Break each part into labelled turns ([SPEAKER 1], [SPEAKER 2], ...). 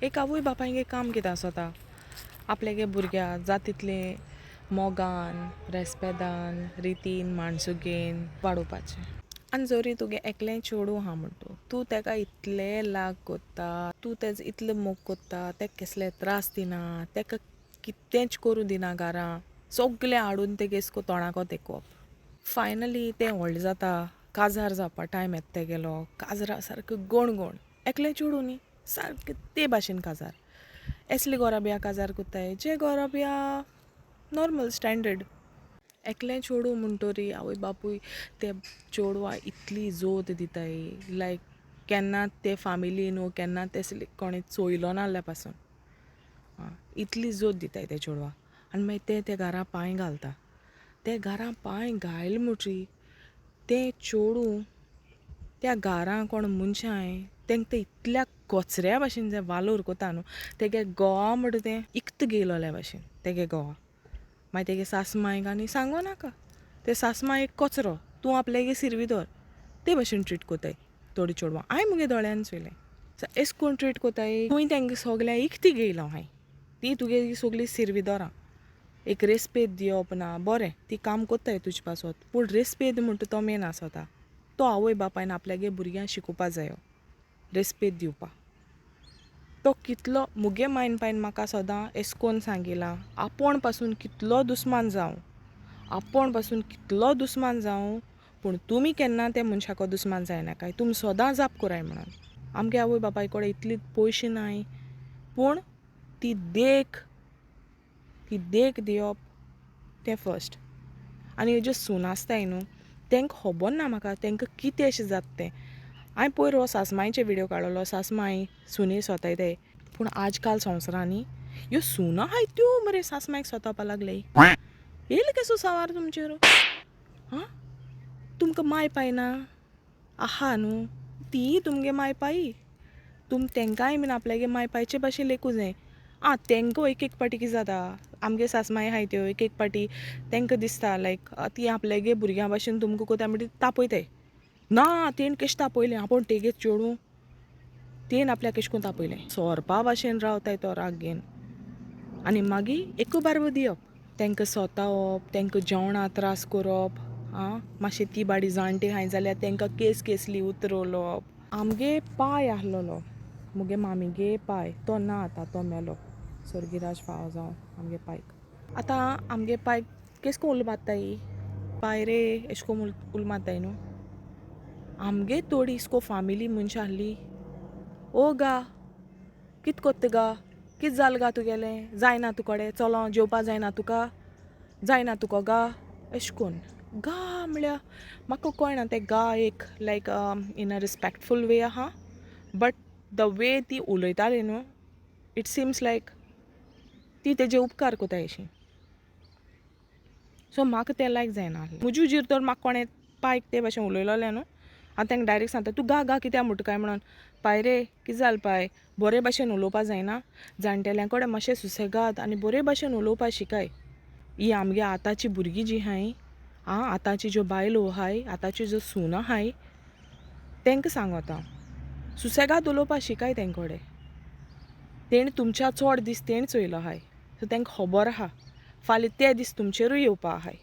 [SPEAKER 1] एक आवय बापायगे काम कितें आसता आपल्यागे भुरग्याक जाता तितले मोगान रेस्पेदान रितीन माणसुगेन वाडोवपाचें. आनी जरी तुगे एकलें चेडूं आहा म्हणटू तूं तेका इतलें लाग कोत्ता, तूं तेजो इतलो मोग कोत्ता, तेका कसले त्रास दिना, तेका कितेंच करूं दिना घरां सगलें हाडून तेगे एसको तोंडाको तेकोवप. फायनली तें व्हडलें जाता, काजार जावपा टायम येता तेगेलो, काजरा सारको गणगण. एकलें चेडूं न्ही सारकें ते भाशेन काजार. असले गोराबिया काजार कोत्ताय जे गोराबिया नॉर्मल स्टँडर्ड. एकलें चेडूं म्हणटोरी आवय बापूय ते चेडवा इतली जोत दिताय लायक केन्ना ते फॅमिलीन केन्ना ते कोणें चोयलो नासल्या पासून इतली जोत दिताय ते चेडवा. आनी मागीर ते घरा पांय घालता. ते घरा पांय घायल म्हणटरी तें चेडूं त्या घरां कोण मनशाय तेंकां ते इतल्या कोचऱ्या भाशेन जे वालोर कोता न्हू तेगे घोवा म्हणटा तें इक्त गेलोल्या भाशेन तेगे घोवा. मागीर तेगे सासमायक आनी सांगो नाका ते सासमायक कचरो तूं आपल्यागे सिरविदोर ते भाशेन ट्रीट कोताय थोडीं चेडवां. हांवें मुगे दोळ्यान चोयलें एश कोन्न ट्रीट कोताय. तुवें तेंकां सोगल्यांक इकती घेयलो हांवें ती तुगे सोगलीं सिरविदोरां. एक रेस्पेद दिवप ना बरें ती काम कोत्ताय तुजे पासत पूण रेस्पेद म्हणटा तो मेन आसता. तो आवय बापायन आपल्यागे भुरग्यांक शिकोवपा जायो रेस्पेद दिवपा. तो कितलो मुगे मायन पायन म्हाका सदां एश कोन्न सांगिलां आपूण पासून कितलो दुस्मान जावं पूण तुमी केन्ना त्या मनशाको दुस्मान जायनाकाय. तुमी सदां जाप कोराय म्हणून. आमगे आवय बापाय कोडे इतली पयशे नाय पूण ती देख दिवप तें फर्स्ट. आनी ह्यो ज्यो सून आसताय न्हू तेंकां खबर ना म्हाका तेंकां कितें अशें जाता तें. हांवें पयर हो सासमायचे विडियो काडलोलो सासमाय सुनी सोताय ते पूण आज काल संवसारांनी ह्यो सुनो आहाय त्यो मरे सासमायक सोतावपा लागल्याय. येयले केसो सांवार तुमचेर तुमकां माय पाय ना आहा न्हू ती तुमगे माय पायी. तुम तेंकांय बीन आपल्यागे माय पायचे भाशेन लेकूं जाय. तेंकां एक पाटी कितें जाता आमगे सासमाय आहाय त्यो एक पाटी तेंकां दिसता लायक ती आपल्यागे भुरग्यां भाशेन तुमकां कोता म्हणटी तापयताय. ना तेण कशें तापयलें आपूण तेगे चेडूं तेण आपल्याक एशें कोन्न तापयलें सोरपा भाशेन रावताय तो राग घेवन. आनी मागीर एकू बारबो दिवप तेंकां सोतावप तेंकां जेवणा त्रास कोरप मातशें ती बाडी जाणटी आहाय जाल्यार तेंकां केसली उतरोवप. आमगे पाय आहलोलो मुगे मामीगे पाय तो ना आतां तो मेलो स्वर्गिराज फावो जावं आमगे पायक. आतां आमगे पायक केस कोन्न उलो मारताय पाय रे एशें कोन्न उलो मारताय न्हू. आमगे थोडी इसको फॅमिली मनशां आहलीं ओ गा कित कोत्ता गा कित जाल गा तुगेलें जायना तुकोडें चलो जेवपा जायना तुका जायना तुका गा एशें कोन्न गा म्हळ्यार म्हाका कळना तें गा एक लायक इन अ रिस्पेक्टफूल वे आहा बट द वे ती उलयताली न्हू इट सिम्स लायक ती तेजे उपकार कोताय अशी. सो म्हाका तें लायक जायना आहलें. म्हजे हुजीर तर म्हाका कोणें पायक ते भाशेन उलयलोलें न्हू हांव तेंकां डायरेक्ट सांगता तूं गा कित्याक म्हणटा काय म्हणोन पाय रे कितें जालें पाय बरे भाशेन उलोवपा जायना जाणटेल्यां कडेन मातशें सुसेगाद आनी बरे भाशेन उलोवपा शिकाय. ही आमगे आतांची भुरगीं जीं आहाय आतांची ज्यो बायलो आहाय आतांच्यो ज्यो सून आहाय तेंकां सांगोता सुसेगाद उलोवपा शिकाय तेंकोडे. तेणी तुमच्या चोड दीस तेणी चोयलो आहाय सो तेंकां खबर आहा फाल्यां ते दीस तुमचेरूय येवपा आहाय.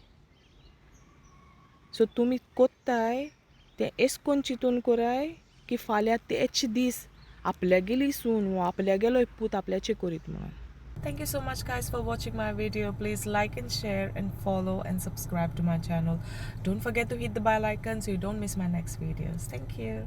[SPEAKER 1] सो तुमी कोत्ताय तें एश कोन्न चिंतून कोराय की फाल्यां तेच दीस आपल्यागेली सून वो आपल्यागेलोय पूत आपल्याचेर कोरीत म्हणून. Thank you so much guys for watching my video. Please like and share and follow and subscribe to my channel. Don't forget to hit the bell icon so you don't miss my next videos. Thank you.